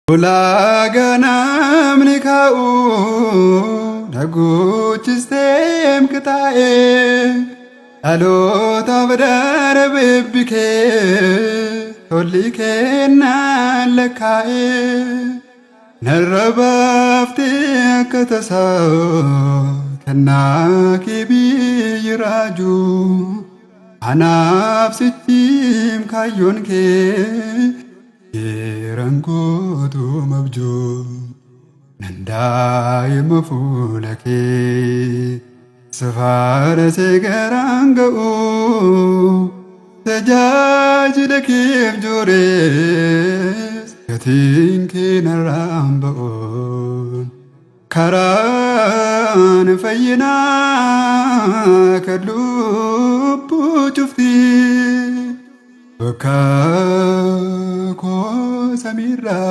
Ulaganam nikau naguchistem kitae alota badar bibike tolike nalakae narabafte katasa kanaki biraju anafsitim kayonke Yerangotu mabjo nandai mafulake safara segarangau sajajilake jores yatinke narambao karan fayina kalupu chufti Baka ko samira